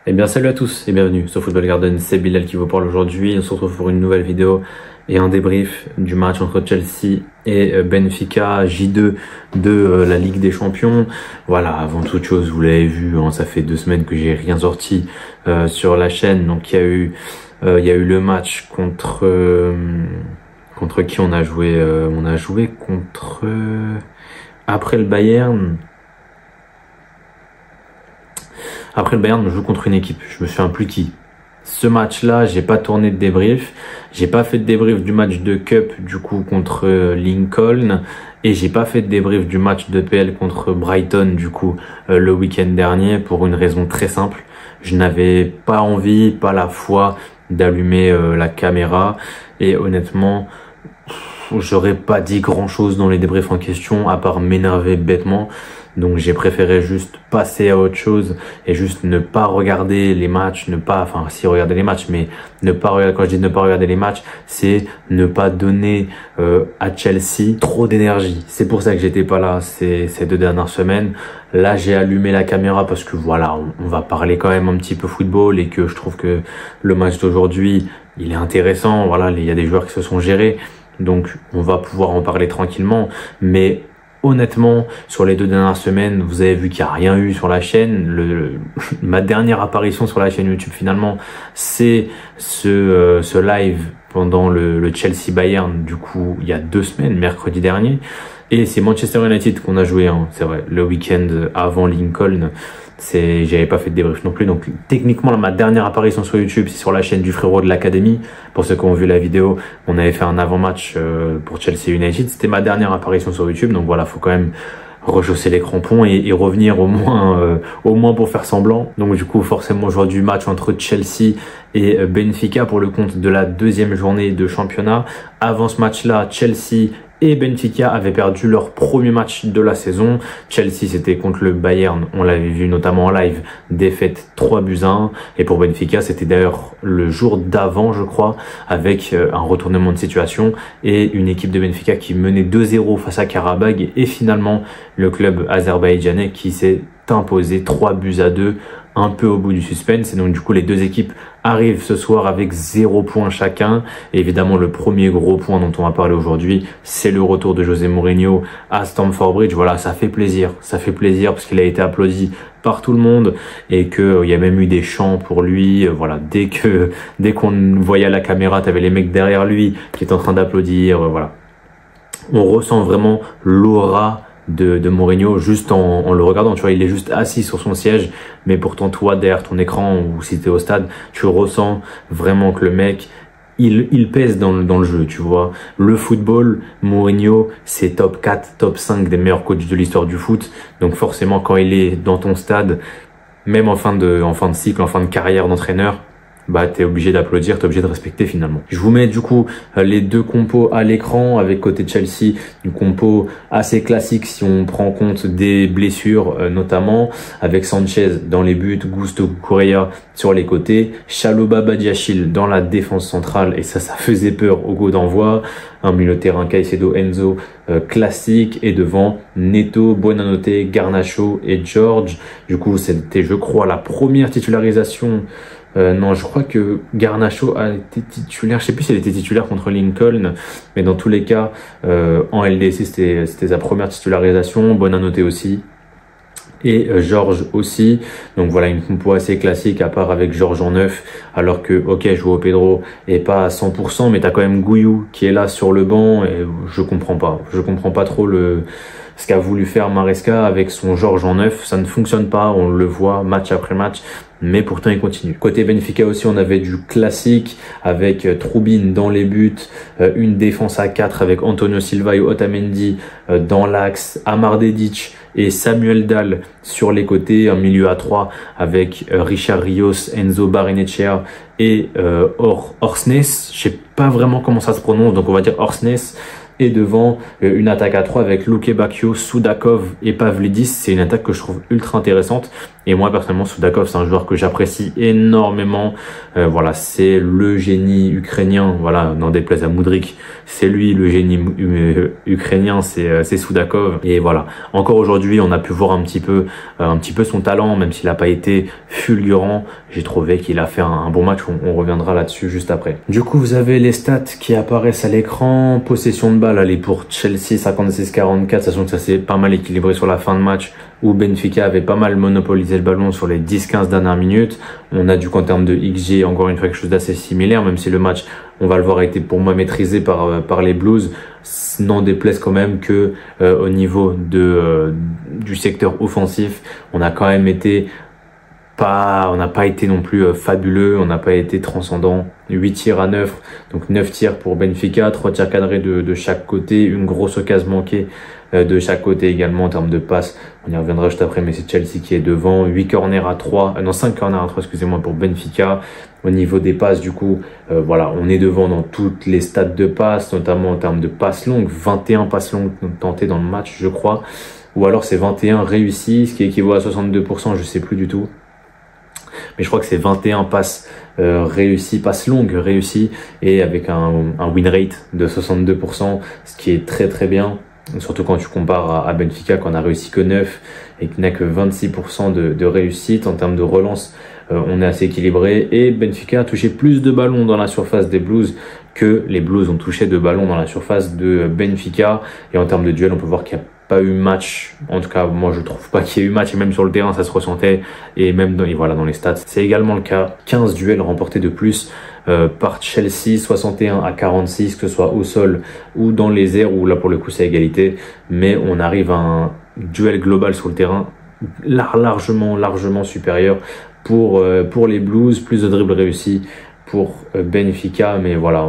Eh bien salut à tous et bienvenue sur Football Garden, c'est Bilal qui vous parle aujourd'hui. On se retrouve pour une nouvelle vidéo et un débrief du match entre Chelsea et Benfica, J2 de la Ligue des Champions. Voilà, avant toute chose, vous l'avez vu, hein, ça fait 2 semaines que j'ai rien sorti sur la chaîne. Donc il y a eu le match contre qui on a joué. On a joué contre après le Bayern. Après le Bayern, on joue contre une équipe. Je me souviens plus qui. Ce match-là, j'ai pas tourné de débrief. J'ai pas fait de débrief du match de Cup, du coup, contre Lincoln. Et j'ai pas fait de débrief du match de PL contre Brighton, du coup, le week-end dernier, pour une raison très simple. Je n'avais pas envie, pas la foi d'allumer la caméra. Et honnêtement, j'aurais pas dit grand-chose dans les débriefs en question, à part m'énerver bêtement. Donc j'ai préféré juste passer à autre chose et juste ne pas regarder les matchs, si regarder les matchs, mais ne pas regarder, quand je dis ne pas regarder les matchs, c'est ne pas donner à Chelsea trop d'énergie. C'est pour ça que j'étais pas là ces 2 dernières semaines. Là j'ai allumé la caméra parce que voilà, on va parler quand même un petit peu football et que je trouve que le match d'aujourd'hui, il est intéressant. Voilà, il y a des joueurs qui se sont gérés, donc on va pouvoir en parler tranquillement, mais honnêtement, sur les 2 dernières semaines, vous avez vu qu'il n'y a rien eu sur la chaîne. Ma dernière apparition sur la chaîne YouTube, finalement, c'est ce live pendant le Chelsea Bayern, du coup, il y a 2 semaines, mercredi dernier. Et c'est Manchester United qu'on a joué, hein, c'est vrai, le week-end avant Lincoln. J'avais pas fait de débrief non plus, donc techniquement ma dernière apparition sur YouTube, c'est sur la chaîne du frérot de l'académie. Pour ceux qui ont vu la vidéo, on avait fait un avant-match pour Chelsea United. C'était ma dernière apparition sur YouTube, donc voilà, faut quand même rechausser les crampons et revenir au moins pour faire semblant. Donc du coup, forcément, aujourd'hui, match entre Chelsea et Benfica pour le compte de la 2e journée de championnat. Avant ce match-là, Chelsea et Benfica avaient perdu leur premier match de la saison. Chelsea, c'était contre le Bayern, on l'avait vu notamment en live, défaite 3-1. Et pour Benfica, c'était d'ailleurs le jour d'avant, je crois, avec un retournement de situation et une équipe de Benfica qui menait 2-0 face à Karabag. Et finalement, le club azerbaïdjanais qui s'est imposé 3-2, un peu au bout du suspense. Et donc du coup les 2 équipes arrivent ce soir avec 0 points chacun. Et évidemment le premier gros point dont on va parler aujourd'hui, c'est le retour de José Mourinho à Stamford Bridge. Voilà, ça fait plaisir parce qu'il a été applaudi par tout le monde et que il y a même eu des chants pour lui. Voilà, dès qu'on voyait à la caméra, t'avais les mecs derrière lui qui étaient en train d'applaudir. Voilà, on ressent vraiment l'aura de Mourinho juste en le regardant. Tu vois, il est juste assis sur son siège, mais pourtant toi derrière ton écran ou si t'es au stade, tu ressens vraiment que le mec il pèse dans le jeu, tu vois. Le football, Mourinho, c'est top 4, top 5 des meilleurs coachs de l'histoire du foot. Donc forcément quand il est dans ton stade, même en fin de cycle, en fin de carrière d'entraîneur, bah t'es obligé d'applaudir, t'es obligé de respecter finalement. Je vous mets du coup les 2 compos à l'écran avec côté Chelsea, une compo assez classique si on prend compte des blessures notamment, avec Sanchez dans les buts, Gusto Correa sur les côtés, Chalobah Badiashile dans la défense centrale et ça faisait peur au coup d'envoi, un milieu de terrain Caicedo, Enzo classique et devant Neto, Buonanotte, Garnacho et George. Du coup c'était je crois la première titularisation. Non, je crois que Garnacho a été titulaire. Je sais plus s'il était titulaire contre Lincoln, mais dans tous les cas, en LDC, c'était sa première titularisation. Buonanotte aussi. Et George aussi. Donc voilà, une compo assez classique, à part avec George en 9, alors que, ok, João Pedro est pas à 100%, mais t'as quand même Gouillou qui est là sur le banc, et je comprends pas trop ce qu'a voulu faire Maresca avec son George en 9. Ça ne fonctionne pas, on le voit match après match, mais pourtant il continue. Côté Benfica aussi, on avait du classique avec Trubin dans les buts, une défense à 4 avec Antonio Silva et Otamendi dans l'axe, Amar Dedic et Samuel Dahl sur les côtés, un milieu à 3 avec Richard Rios, Enzo Barrenechea et Orsnes. Je sais pas vraiment comment ça se prononce, donc on va dire Orsnes. Et devant, une attaque à 3 avec Luque Bacchio, Soudakov et Pavlidis. C'est une attaque que je trouve ultra intéressante. Et moi, personnellement, Soudakov, c'est un joueur que j'apprécie énormément. Voilà, c'est le génie ukrainien. Voilà, n'en déplaise à Mudryk, c'est lui le génie ukrainien, c'est Soudakov. Et voilà, encore aujourd'hui, on a pu voir un petit peu son talent, même s'il n'a pas été fulgurant. J'ai trouvé qu'il a fait un bon match. On reviendra là-dessus juste après. Du coup, vous avez les stats qui apparaissent à l'écran. Possession de balle, allez, pour Chelsea, 56-44, sachant que ça s'est pas mal équilibré sur la fin de match, où Benfica avait pas mal monopolisé le ballon sur les 10-15 dernières minutes. On a du coup en termes de XG, encore une fois, quelque chose d'assez similaire, même si le match, on va le voir, a été pour moi maîtrisé par les Blues. N'en déplaise quand même que au niveau du secteur offensif, on a quand même été on n'a pas été non plus fabuleux, on n'a pas été transcendant. 8 tirs à 9, donc 9 tirs pour Benfica, 3 tirs cadrés de chaque côté, une grosse occasion manquée de chaque côté également en termes de passes. On y reviendra juste après, mais c'est Chelsea qui est devant. 8 corners à 3, non 5 corners à 3, excusez-moi, pour Benfica. Au niveau des passes, du coup, voilà, on est devant dans toutes les stats de passes, notamment en termes de passes longues. 21 passes longues tentées dans le match, je crois. Ou alors c'est 21 réussis, ce qui équivaut à 62%, je sais plus du tout. Mais je crois que c'est 21 passes réussies, passes longues réussies, et avec un win rate de 62%, ce qui est très très bien. Surtout quand tu compares à Benfica, qu'on a réussi que 9 et qui n'a que 26% de réussite. En termes de relance, on est assez équilibré, et Benfica a touché plus de ballons dans la surface des Blues que les Blues ont touché de ballons dans la surface de Benfica. Et en termes de duel, on peut voir qu'il n'y a pas eu match. En tout cas, moi je trouve pas qu'il y ait eu match, et même sur le terrain ça se ressentait, et même dans les stats c'est également le cas. 15 duels remportés de plus par Chelsea, 61 à 46, que ce soit au sol ou dans les airs, où là pour le coup c'est égalité, mais on arrive à un duel global sur le terrain largement supérieur pour les Blues. Plus de dribbles réussis pour Benfica, mais voilà,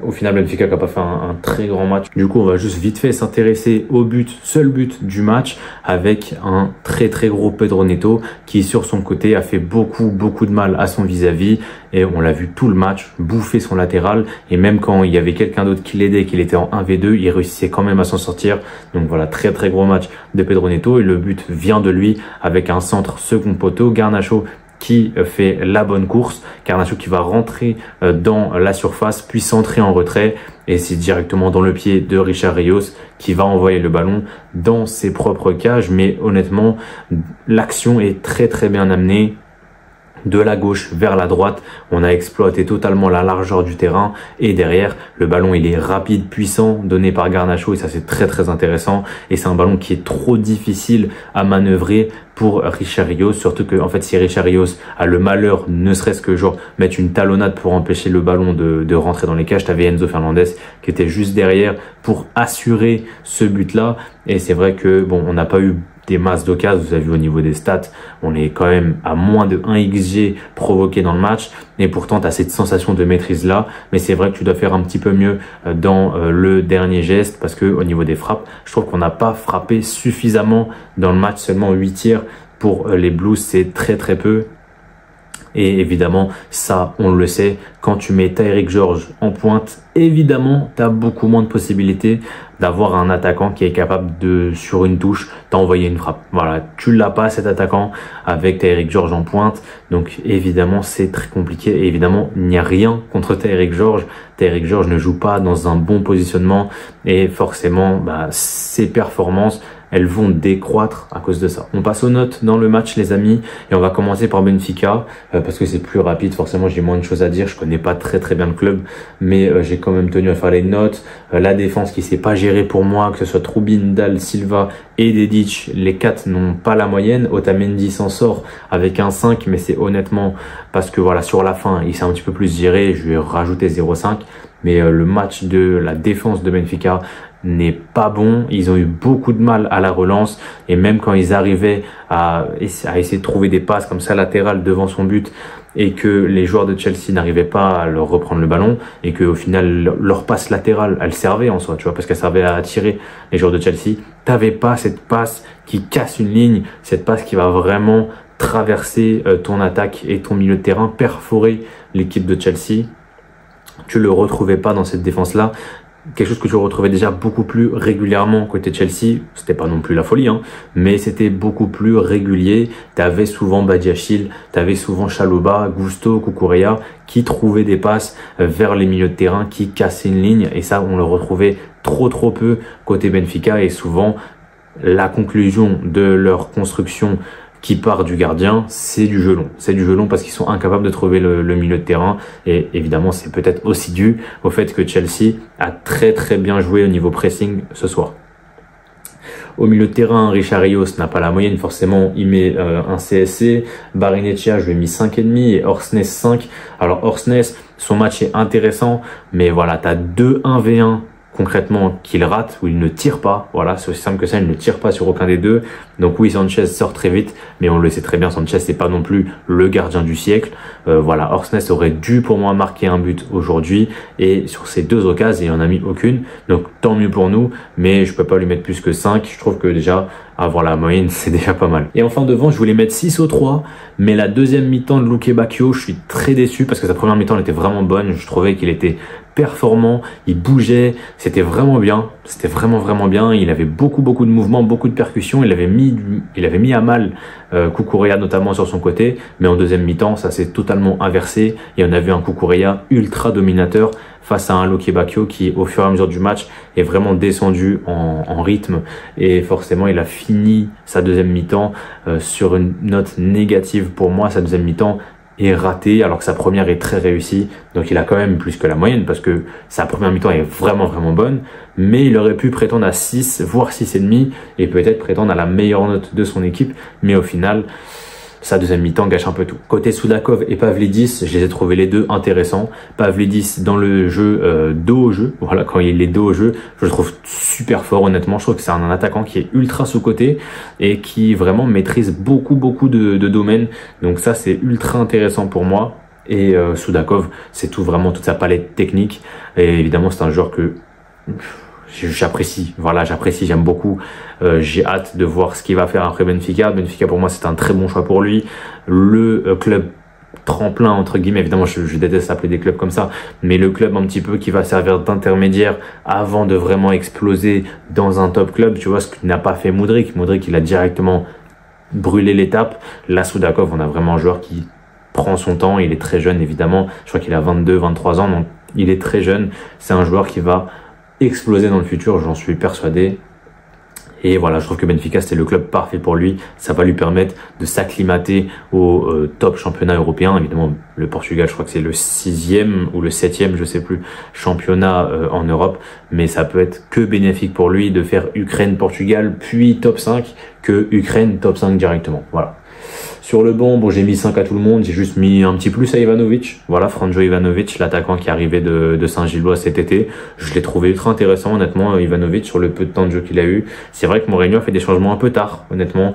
au final Benfica qui n'a pas fait un très grand match. Du coup, on va juste vite fait s'intéresser au seul but du match, avec un très gros Pedro Neto qui sur son côté a fait beaucoup de mal à son vis-à-vis, et on l'a vu tout le match bouffer son latéral, et même quand il y avait quelqu'un d'autre qui l'aidait, qu'il était en 1v2, il réussissait quand même à s'en sortir. Donc voilà, très gros match de Pedro Neto, et le but vient de lui avec un centre second poteau. Garnacho qui fait la bonne course, Garnacho qui va rentrer dans la surface, puis centrer en retrait, et c'est directement dans le pied de Richard Rios qui va envoyer le ballon dans ses propres cages. Mais honnêtement, l'action est très bien amenée. De la gauche vers la droite, on a exploité totalement la largeur du terrain, et derrière le ballon il est rapide, puissant, donné par Garnacho, et ça c'est très intéressant. Et c'est un ballon qui est trop difficile à manœuvrer pour Richard Rios, surtout que en fait si Richard Rios a le malheur, ne serait-ce que genre mettre une talonnade pour empêcher le ballon de rentrer dans les cages, t'avais Enzo Fernandez qui était juste derrière pour assurer ce but là. Et c'est vrai que bon, on n'a pas eu des masses d'occasions, vous avez vu au niveau des stats, on est quand même à moins de 1 XG provoqué dans le match, et pourtant tu as cette sensation de maîtrise là. Mais c'est vrai que tu dois faire un petit peu mieux dans le dernier geste, parce que au niveau des frappes, je trouve qu'on n'a pas frappé suffisamment dans le match. Seulement 8 tirs pour les Blues, c'est très peu. Et évidemment, ça, on le sait, quand tu mets Tyreek George en pointe, évidemment, tu as beaucoup moins de possibilités d'avoir un attaquant qui est capable de, sur une touche, t'envoyer une frappe. Voilà, tu l'as pas cet attaquant avec Tyreek George en pointe. Donc évidemment, c'est très compliqué. Et évidemment, il n'y a rien contre Tyreek George. Tyreek George ne joue pas dans un bon positionnement, et forcément, ses performances, elles vont décroître à cause de ça. On passe aux notes dans le match, les amis, et on va commencer par Benfica parce que c'est plus rapide. Forcément, j'ai moins de choses à dire. Je connais pas très bien le club, mais j'ai quand même tenu à faire les notes. La défense qui s'est pas gérée pour moi, que ce soit Trubin, Dal, Silva et Dedic, les 4 n'ont pas la moyenne. Otamendi s'en sort avec un 5, mais c'est honnêtement parce que voilà, sur la fin, il s'est un petit peu plus géré. Je lui ai rajouté 0,5. Mais le match de la défense de Benfica n'est pas bon. Ils ont eu beaucoup de mal à la relance, et même quand ils arrivaient à essayer de trouver des passes comme ça latérales devant son but, et que les joueurs de Chelsea n'arrivaient pas à leur reprendre le ballon, et que au final leur passe latérale, elle servait en soi, tu vois, parce qu'elle servait à attirer les joueurs de Chelsea. T'avais pas cette passe qui casse une ligne, cette passe qui va vraiment traverser ton attaque et ton milieu de terrain, perforer l'équipe de Chelsea. Tu le retrouvais pas dans cette défense-là. quelque chose que tu retrouvais déjà beaucoup plus régulièrement côté Chelsea. C'était pas non plus la folie, hein, mais c'était beaucoup plus régulier. Tu avais souvent Badiachil, tu avais souvent Chalobah, Gusto, Cucurella qui trouvaient des passes vers les milieux de terrain, qui cassaient une ligne. Et ça, on le retrouvait trop peu côté Benfica. Et souvent, la conclusion de leur construction qui part du gardien, c'est du jeu long. C'est du jeu long parce qu'ils sont incapables de trouver le milieu de terrain. Et évidemment, c'est peut-être aussi dû au fait que Chelsea a très bien joué au niveau pressing ce soir. Au milieu de terrain, Richard Rios n'a pas la moyenne, forcément, il met un CSC. Barrenetxea, je lui ai mis 5,5 et Orsnes 5. Alors Orsnes, son match est intéressant, mais voilà, tu as 2 1v1 concrètement qu'il rate, où il ne tire pas. Voilà, c'est aussi simple que ça, il ne tire pas sur aucun des deux. Donc oui, Sanchez sort très vite, mais on le sait très bien, Sanchez c'est pas non plus le gardien du siècle. Voilà, Orsnes aurait dû pour moi marquer un but aujourd'hui, et sur ces 2 occasions, il en a mis aucune. Donc tant mieux pour nous, mais je peux pas lui mettre plus que 5. Je trouve que déjà, avoir la moyenne, c'est déjà pas mal. Et enfin devant, je voulais mettre 6 au 3, mais la deuxième mi-temps de Luque Bacchio, je suis très déçu parce que sa première mi-temps elle était vraiment bonne. Je trouvais qu'il était performant, il bougeait, c'était vraiment bien, c'était vraiment bien. Il avait beaucoup de mouvements, beaucoup de percussions. Il avait mis à mal Cucurella notamment sur son côté, mais en deuxième mi-temps, ça s'est totalement inversé et on a vu un Cucurella ultra dominateur face à un Luque Bacchio qui, au fur et à mesure du match, est vraiment descendu en rythme, et forcément, il a fini sa deuxième mi-temps sur une note négative pour moi. Sa deuxième mi-temps est ratée alors que sa première est très réussie, donc il a quand même plus que la moyenne parce que sa première mi-temps est vraiment bonne, mais il aurait pu prétendre à 6 voire 6,5 et peut-être prétendre à la meilleure note de son équipe, mais au final sa deuxième mi-temps gâche un peu tout. Côté Soudakov et Pavlidis, je les ai trouvés les deux intéressants. Pavlidis dans le jeu, dos au jeu, voilà, quand il est dos au jeu, je le trouve super fort honnêtement. Je trouve que c'est un attaquant qui est ultra sous-coté et qui vraiment maîtrise beaucoup de domaines. Donc ça, c'est ultra intéressant pour moi. Et Soudakov, c'est tout, vraiment toute sa palette technique. Et évidemment, c'est un joueur que j'apprécie, voilà, j'aime beaucoup. J'ai hâte de voir ce qu'il va faire après Benfica. Benfica pour moi c'est un très bon choix pour lui. Le club tremplin entre guillemets, évidemment je déteste appeler des clubs comme ça, mais le club un petit peu qui va servir d'intermédiaire avant de vraiment exploser dans un top club. Tu vois ce que n'a pas fait Mudryk. Mudryk il a directement brûlé l'étape. Là Soudakov, on a vraiment un joueur qui prend son temps. Il est très jeune évidemment, je crois qu'il a 22-23 ans, donc il est très jeune. C'est un joueur qui va exploser dans le futur, j'en suis persuadé. Et voilà, je trouve que Benfica c'était le club parfait pour lui. Ça va lui permettre de s'acclimater au top championnat européen. Évidemment, le Portugal, je crois que c'est le 6e ou le 7e, je sais plus, championnat en Europe. Mais ça peut être que bénéfique pour lui de faire Ukraine-Portugal, puis top 5, que Ukraine top 5 directement. Voilà. Sur le banc, bon, j'ai mis 5 à tout le monde, j'ai juste mis un petit plus à Ivanovic. Voilà, Franjo Ivanovic, l'attaquant qui est arrivé de Saint-Gilloise cet été. Je l'ai trouvé ultra intéressant, honnêtement, Ivanovic, sur le peu de temps de jeu qu'il a eu. C'est vrai que Mourinho a fait des changements un peu tard, honnêtement.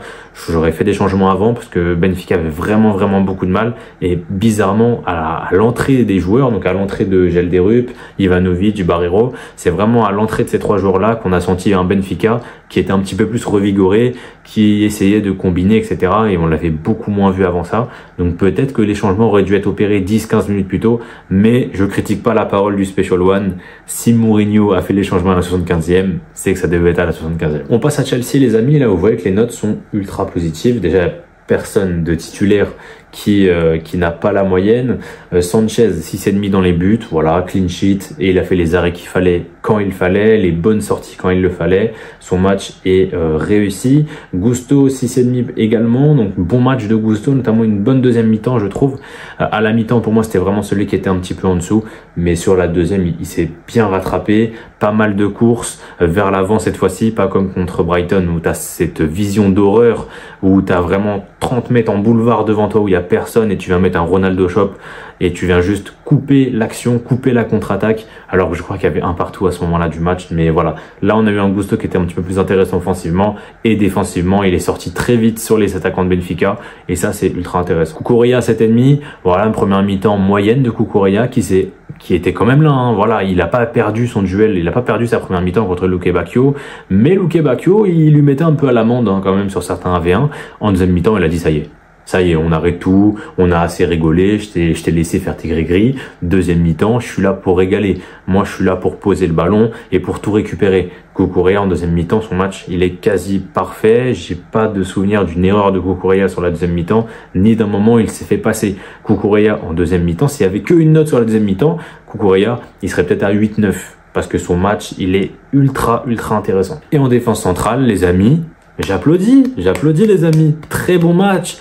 J'aurais fait des changements avant parce que Benfica avait vraiment beaucoup de mal. Et bizarrement, à l'entrée des joueurs, donc à l'entrée de Gelderup, Ivanovic, Barreiro, c'est vraiment à l'entrée de ces 3 joueurs-là qu'on a senti un Benfica qui était un petit peu plus revigoré, qui essayait de combiner, etc. Et on l'avait beaucoup moins vu avant ça. Donc peut-être que les changements auraient dû être opérés 10-15 minutes plus tôt, mais je critique pas la parole du Special One. Si Mourinho a fait les changements à la 75e, c'est que ça devait être à la 75e. On passe à Chelsea les amis, là vous voyez que les notes sont ultra positives. Déjà personne de titulaire qui n'a pas la moyenne. Sanchez 6,5 dans les buts, voilà, clean sheet, et il a fait les arrêts qu'il fallait quand il fallait, les bonnes sorties quand il le fallait. Son match est réussi. Gusto 6,5 également, donc bon match de Gusto, notamment une bonne deuxième mi-temps je trouve. À la mi-temps pour moi c'était vraiment celui qui était un petit peu en dessous, mais sur la deuxième il s'est bien rattrapé. Pas mal de courses vers l'avant cette fois-ci, pas comme contre Brighton où tu as cette vision d'horreur, où tu as vraiment 30 mètres en boulevard devant toi où il n'y a personne et tu viens mettre un Ronaldo Shop et tu viens juste couper l'action, couper la contre-attaque, alors que je crois qu'il y avait un partout à ce moment-là du match. Mais voilà, là on a eu un Gusto qui était un petit peu plus intéressant offensivement, et défensivement il est sorti très vite sur les attaquants de Benfica, et ça c'est ultra intéressant. Cucurella 7,5, voilà, une première mi-temps moyenne de Cucurella qui était quand même là, hein. Voilà, il n'a pas perdu son duel, il n'a pas perdu sa première mi-temps contre Luque Bacchio, mais Luque Bacchio il lui mettait un peu à l'amende, hein, quand même sur certains AV1. En deuxième mi-temps il a dit ça y est, Ça y est, on arrête tout, on a assez rigolé, je t'ai laissé faire tes gris-gris. Deuxième mi-temps, je suis là pour régaler. Moi, je suis là pour poser le ballon et pour tout récupérer. Cucurella, en deuxième mi-temps, son match, il est quasi parfait. J'ai pas de souvenir d'une erreur de Cucurella sur la deuxième mi-temps, ni d'un moment où il s'est fait passer. Cucurella, en deuxième mi-temps, s'il y avait qu'une note sur la deuxième mi-temps, Cucurella, il serait peut-être à 8-9. Parce que son match, il est ultra intéressant. Et en défense centrale, les amis, j'applaudis les amis. Très bon match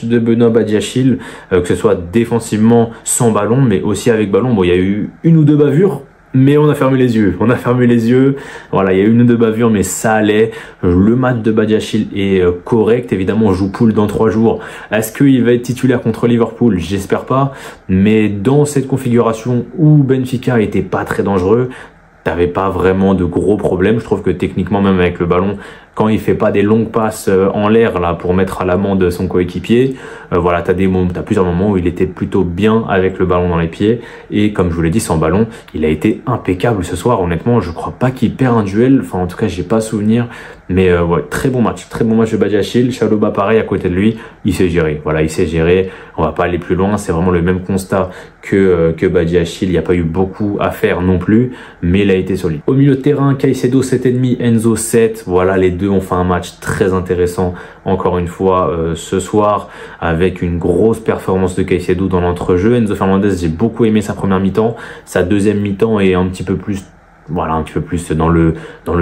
de Benoît Badiachil, que ce soit défensivement sans ballon, mais aussi avec ballon. Bon, il y a eu une ou deux bavures, mais on a fermé les yeux. Voilà, il y a une ou deux bavures, mais ça allait. Le match de Badiachil est correct. Évidemment, on joue poule dans 3 jours. Est-ce qu'il va être titulaire contre Liverpool? J'espère pas. Mais dans cette configuration où Benfica était pas très dangereux, t'avais pas vraiment de gros problèmes. Je trouve que techniquement, même avec le ballon, quand il fait pas des longues passes en l'air là pour mettre à l'amende son coéquipier, voilà, t'as plusieurs moments où il était plutôt bien avec le ballon dans les pieds. Et comme je vous l'ai dit, sans ballon, il a été impeccable ce soir. Honnêtement, je crois pas qu'il perd un duel. Enfin, en tout cas, j'ai pas souvenir. Mais ouais, très bon match de Badiachil. Chalobah, pareil, à côté de lui, il s'est géré. Voilà, il s'est géré. On va pas aller plus loin. C'est vraiment le même constat que Badiachil. Il n'y a pas eu beaucoup à faire non plus, mais il a été solide. Au milieu de terrain, Caicedo 7,5, Enzo 7. Voilà, les deux ont fait un match très intéressant. Encore une fois, ce soir, avec une grosse performance de Caicedo dans l'entrejeu. Enzo Fernandez, j'ai beaucoup aimé sa première mi-temps. Sa deuxième mi-temps est un petit peu plus, voilà, un petit peu plus dans le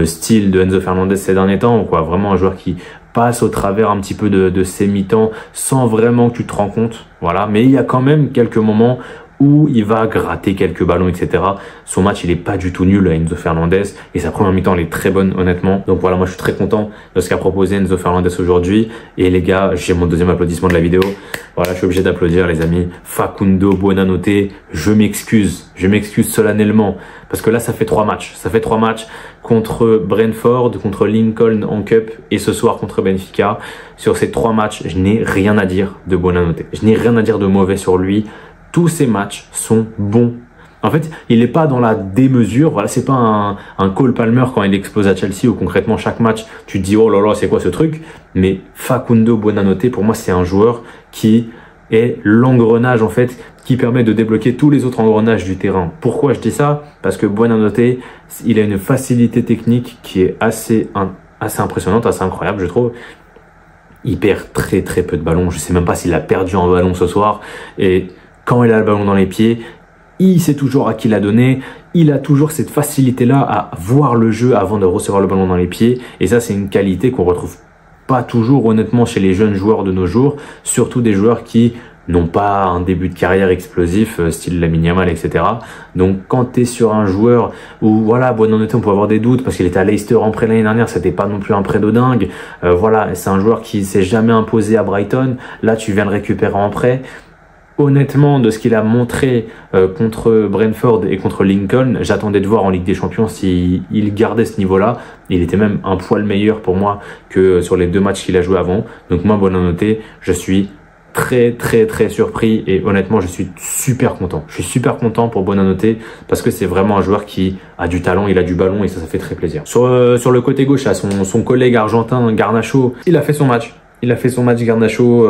style de Enzo Fernandez ces derniers temps, quoi. Vraiment un joueur qui passe au travers un petit peu de ses mi-temps sans vraiment que tu te rends compte. Voilà. Mais il y a quand même quelques moments où il va gratter quelques ballons, etc. Son match, il est pas du tout nul, Enzo Fernandez, et sa première mi-temps, elle est très bonne, honnêtement. Donc voilà, moi, je suis très content de ce qu'a proposé Enzo Fernandez aujourd'hui. Et les gars, j'ai mon deuxième applaudissement de la vidéo. Voilà, je suis obligé d'applaudir, les amis. Facundo Buonanotte, je m'excuse solennellement, parce que là, ça fait 3 matchs. Ça fait 3 matchs contre Brentford, contre Lincoln en Cup, et ce soir contre Benfica. Sur ces 3 matchs, je n'ai rien à dire de Buonanotte. Je n'ai rien à dire de mauvais sur lui. Tous ces matchs sont bons. En fait, il n'est pas dans la démesure. Voilà, c'est pas un Cole Palmer quand il explose à Chelsea où concrètement chaque match, tu te dis oh là là, c'est quoi ce truc? Mais Facundo Buonanotte, pour moi, c'est un joueur qui est l'engrenage en fait, qui permet de débloquer tous les autres engrenages du terrain. Pourquoi je dis ça? Parce que Buonanotte, il a une facilité technique qui est assez impressionnante, assez incroyable, je trouve. Il perd très peu de ballons. Je sais même pas s'il a perdu un ballon ce soir. Et quand il a le ballon dans les pieds, il sait toujours à qui l'a donné. Il a toujours cette facilité-là à voir le jeu avant de recevoir le ballon dans les pieds. Et ça, c'est une qualité qu'on retrouve pas toujours, honnêtement, chez les jeunes joueurs de nos jours. Surtout des joueurs qui n'ont pas un début de carrière explosif, style Lamine Yamal, etc. Donc, quand tu es sur un joueur où, voilà, Buonanotte, on peut avoir des doutes parce qu'il était à Leicester en prêt l'année dernière, c'était pas non plus un prêt de dingue. Voilà, c'est un joueur qui s'est jamais imposé à Brighton. Là, tu viens le récupérer en prêt. Honnêtement, de ce qu'il a montré contre Brentford et contre Lincoln, j'attendais de voir en Ligue des Champions s'il gardait ce niveau-là. Il était même un poil meilleur pour moi que sur les 2 matchs qu'il a joué avant. Donc moi, Buonanotte, je suis très surpris et honnêtement, je suis super content. Je suis super content pour Buonanotte parce que c'est vraiment un joueur qui a du talent, il a du ballon et ça fait très plaisir. Sur le côté gauche, là, son collègue argentin, Garnacho, il a fait son match. Garnacho,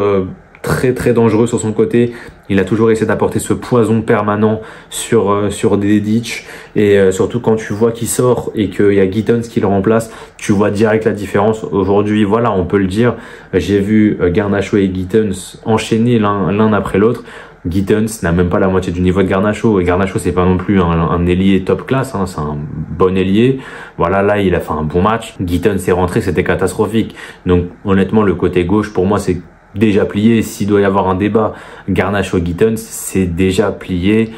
très dangereux sur son côté. Il a toujours essayé d'apporter ce poison permanent sur Dedic et surtout quand tu vois qu'il sort et qu'il y a Gittens qui le remplace, tu vois direct la différence. Aujourd'hui, voilà, on peut le dire, j'ai vu Garnacho et Gittens enchaîner l'un après l'autre. Gittens n'a même pas la moitié du niveau de Garnacho et Garnacho c'est pas non plus un ailier top classe, hein, c'est un bon ailier. Voilà, là il a fait un bon match. Gittens est rentré, c'était catastrophique. Donc honnêtement, le côté gauche pour moi c'est déjà plié. S'il doit y avoir un débat Garnacho-Gittens, c'est déjà plié.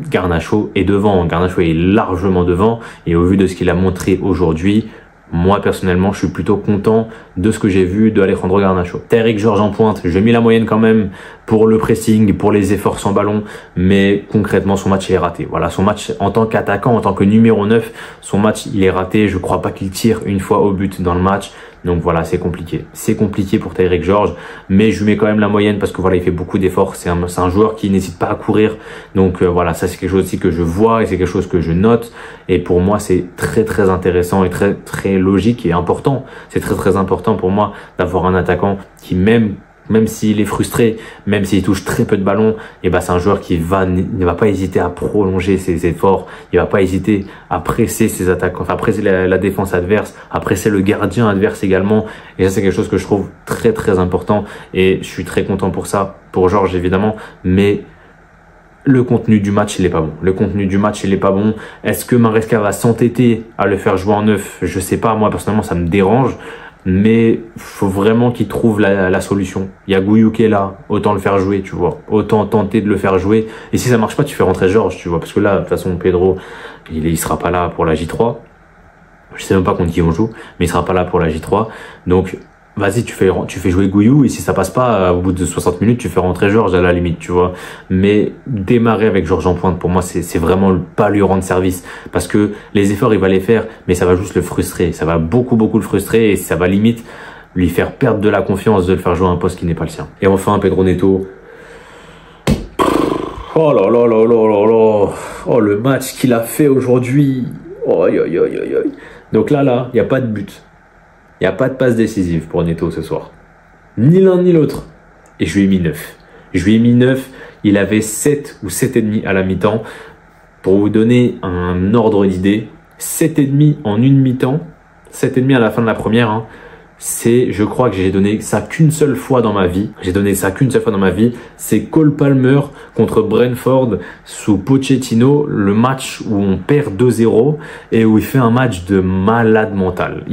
Garnacho est devant, Garnacho est largement devant et au vu de ce qu'il a montré aujourd'hui, moi personnellement je suis plutôt content de ce que j'ai vu de Alejandro Garnacho. Tyrick George en pointe, j'ai mis la moyenne quand même pour le pressing, pour les efforts sans ballon, mais concrètement son match est raté. Voilà, son match en tant qu'attaquant, en tant que numéro 9, son match il est raté. Je crois pas qu'il tire une fois au but dans le match. Donc voilà, c'est compliqué. C'est compliqué pour Tyreek George, mais je lui mets quand même la moyenne parce que voilà, il fait beaucoup d'efforts. C'est un joueur qui n'hésite pas à courir. Donc voilà, ça c'est quelque chose aussi que je vois et c'est quelque chose que je note. Et pour moi, c'est très très intéressant et très très logique et important. C'est très très important pour moi d'avoir un attaquant qui même s'il est frustré, même s'il touche très peu de ballons, et ben c'est un joueur qui ne va pas hésiter à prolonger ses efforts, il va pas hésiter à presser ses attaquants, enfin presser la défense adverse, à presser le gardien adverse également. Et ça c'est quelque chose que je trouve très très important et je suis très content pour ça, pour George évidemment, mais le contenu du match, il est pas bon. Le contenu du match, il est pas bon. Est-ce que Maresca va s'entêter à le faire jouer en neuf? Je sais pas, moi personnellement ça me dérange. Mais faut vraiment qu'il trouve la solution. Il y a Gouillou qui est là, autant le faire jouer, tu vois. Autant tenter de le faire jouer. Et si ça marche pas, tu fais rentrer George, tu vois. Parce que là, de toute façon, Pedro, il sera pas là pour la J3. Je sais même pas contre qui on joue, mais il sera pas là pour la J3. Donc, vas-y, tu fais jouer Gouillou, et si ça passe pas, au bout de 60 minutes, tu fais rentrer George à la limite, tu vois. Mais démarrer avec George en pointe, pour moi, c'est vraiment pas lui rendre service. Parce que les efforts, il va les faire, mais ça va juste le frustrer. Ça va beaucoup le frustrer et ça va limite lui faire perdre de la confiance de le faire jouer à un poste qui n'est pas le sien. Et enfin, Pedro Neto. Oh là là là là là là. Oh, le match qu'il a fait aujourd'hui. Oh, aïe, aïe, aïe, aïe, aïe. Donc là, il n'y a pas de but. Il n'y a pas de passe décisive pour Neto ce soir. Ni l'un ni l'autre. Et je lui ai mis 9. Je lui ai mis 9. Il avait 7 ou 7,5 à la mi-temps. Pour vous donner un ordre d'idée, 7,5 en une mi-temps, 7,5 à la fin de la première, hein, je crois que j'ai donné ça qu'une seule fois dans ma vie. C'est Cole Palmer contre Brentford sous Pochettino, le match où on perd 2-0 et où il fait un match de malade mental.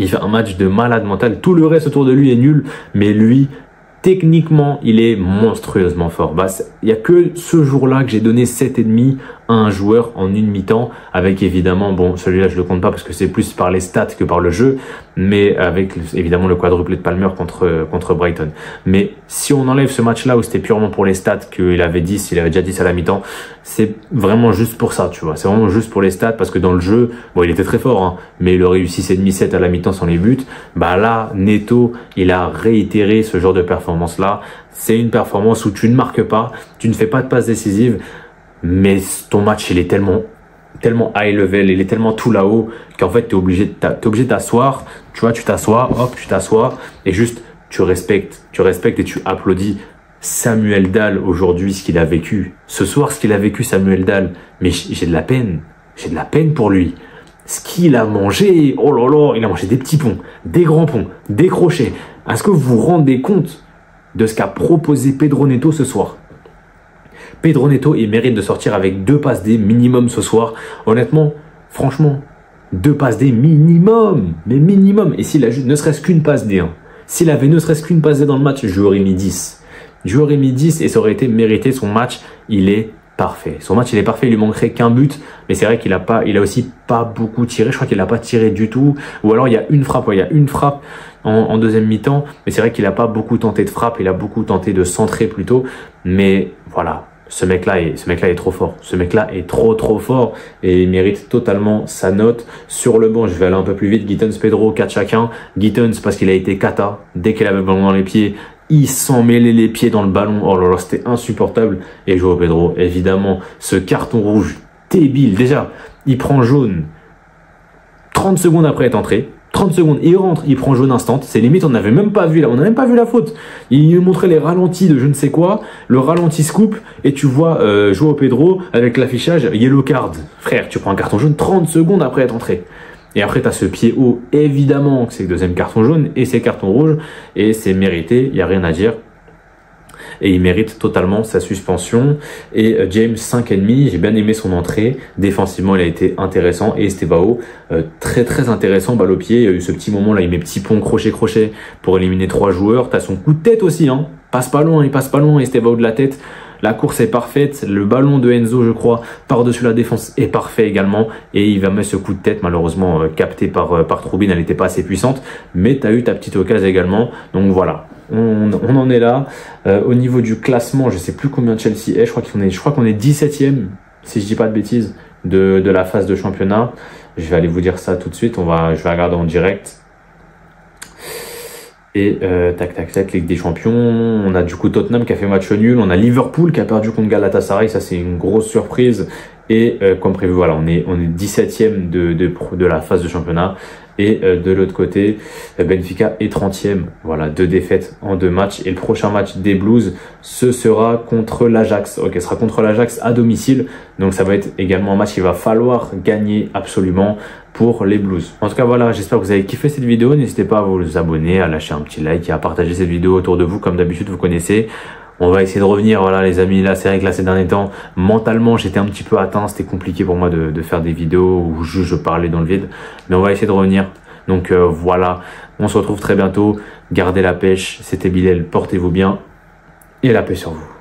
Tout le reste autour de lui est nul, mais lui, techniquement, il est monstrueusement fort. Il y a que ce jour-là que j'ai donné 7,5 à un joueur en une mi-temps, avec évidemment, bon, celui-là je le compte pas parce que c'est plus par les stats que par le jeu, mais avec évidemment le quadruplé de Palmer contre Brighton. Mais si on enlève ce match-là où c'était purement pour les stats, qu'il avait déjà 10 à la mi-temps, c'est vraiment juste pour ça, tu vois. C'est vraiment juste pour les stats parce que dans le jeu, bon, il était très fort, hein, mais il aurait eu 6,5-7 à la mi-temps sans les buts. Là, Neto, il a réitéré ce genre de performance-là. C'est une performance où tu ne marques pas, tu ne fais pas de passe décisive, mais ton match, il est tellement high level, il est tellement tout là-haut qu'en fait, t'es obligé de t'asseoir. Tu vois, tu t'assois et juste, tu respectes et tu applaudis Samuel Dahl aujourd'hui, ce qu'il a vécu. Ce soir, ce qu'il a vécu, Samuel Dahl. Mais j'ai de la peine. J'ai de la peine pour lui. Ce qu'il a mangé, oh là là, il a mangé des petits ponts, des grands ponts, des crochets. Est-ce que vous vous rendez compte de ce qu'a proposé Pedro Neto ce soir? Pedro Neto, il mérite de sortir avec 2 passes D minimum ce soir. Honnêtement, franchement, 2 passes D minimum, mais minimum. Et s'il a juste ne serait-ce qu'une passe D, hein. S'il avait ne serait-ce qu'une passe D dans le match, je lui aurais mis 10. Je lui aurais mis 10 et ça aurait été mérité. Son match, il est parfait. Son match, il est parfait. Il lui manquerait qu'un but, mais c'est vrai qu'il a aussi pas beaucoup tiré. Je crois qu'il a pas tiré du tout. Ou alors il y a une frappe. Il y a une frappe en deuxième mi-temps, mais c'est vrai qu'il a pas beaucoup tenté de frappe. Il a beaucoup tenté de centrer plutôt. Mais voilà. Ce mec-là est trop fort. Ce mec-là est trop fort et il mérite totalement sa note. Sur le banc, je vais aller un peu plus vite. Gittens, Pedro, 4 chacun. Gittens parce qu'il a été cata. Dès qu'il avait le ballon dans les pieds, il s'en mêlait les pieds dans le ballon. Oh là là, c'était insupportable. Et Joao Pedro, évidemment, ce carton rouge débile. Déjà, il prend jaune 30 secondes après être entré. 30 secondes, il rentre, il prend jaune instant. C'est limite, on n'avait même pas vu la faute. Il nous montrait les ralentis de je ne sais quoi, le ralenti scoop, et tu vois Joao Pedro avec l'affichage yellow card. Frère, tu prends un carton jaune 30 secondes après être entré. Et après, tu as ce pied haut, évidemment, que c'est le deuxième carton jaune, et c'est carton rouge, et c'est mérité, il n'y a rien à dire. Et il mérite totalement sa suspension. Et James 5,5, j'ai bien aimé son entrée. Défensivement, il a été intéressant. Et Estevao, très intéressant, balle au pied. Il y a eu ce petit moment là, il met petit pont crochet pour éliminer 3 joueurs. T'as son coup de tête aussi, hein. Il passe pas loin, Estevao de la tête. La course est parfaite. Le ballon de Enzo, je crois, par-dessus la défense est parfait également. Et il va mettre ce coup de tête, malheureusement capté par Troubine. Elle n'était pas assez puissante. Mais tu as eu ta petite occasion également. Donc voilà. On en est là. Au niveau du classement, je sais plus combien Chelsea est. Je crois qu'on est 17e, si je dis pas de bêtises, de la phase de championnat. Je vais aller vous dire ça tout de suite. Je vais regarder en direct. Et tac, Ligue des Champions. On a du coup Tottenham qui a fait match nul. On a Liverpool qui a perdu contre Galatasaray. Ça, c'est une grosse surprise. Et comme prévu, voilà, on est 17e de la phase de championnat. Et de l'autre côté, Benfica est 30e. Voilà, 2 défaites en 2 matchs. Et le prochain match des Blues, ce sera contre l'Ajax. Ok, ce sera contre l'Ajax à domicile. Donc ça va être également un match qu'il va falloir gagner absolument pour les Blues. En tout cas, voilà, j'espère que vous avez kiffé cette vidéo. N'hésitez pas à vous abonner, à lâcher un petit like et à partager cette vidéo autour de vous. Comme d'habitude, vous connaissez. On va essayer de revenir, voilà les amis, là c'est vrai que là ces derniers temps, mentalement j'étais un petit peu atteint, c'était compliqué pour moi de faire des vidéos où je parlais dans le vide, mais on va essayer de revenir. Donc voilà, on se retrouve très bientôt, gardez la pêche, c'était Bilal, portez-vous bien et la paix sur vous.